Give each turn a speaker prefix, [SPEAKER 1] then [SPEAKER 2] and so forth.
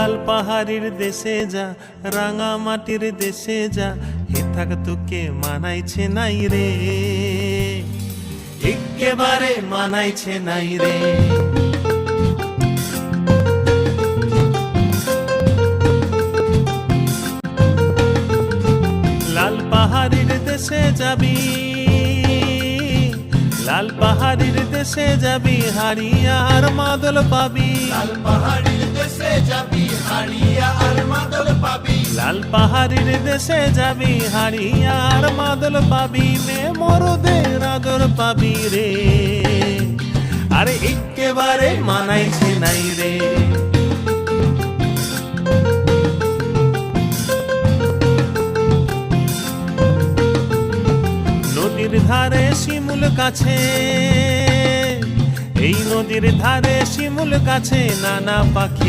[SPEAKER 1] লাল পাহাড়ির দেশে যা, রাঙা মাটির দেশে যা, হে থাক তোকে মানাইছে নাই রে, একেবারে মানাইছে নাই রে। লাল পাহাড়ির দেশে যাবি, লাল পাহাড়ির দেশে যাবি, হারিয়া আর মাদল পাবি।
[SPEAKER 2] লাল পাহাড়ির দেশে যাবি, হারিয়া আর মাদল পাবি।
[SPEAKER 1] লাল পাহাড়ির দেশে যাবি, হারিয়া আর মাদল পাবি, মে মরদের আদর পাবি রে, আরে একেবারে মানাইছে নাই রে। নদীর ধারে শিমুল কাছে, এই নদীর ধারে শিমুল কাছে নানা পাখির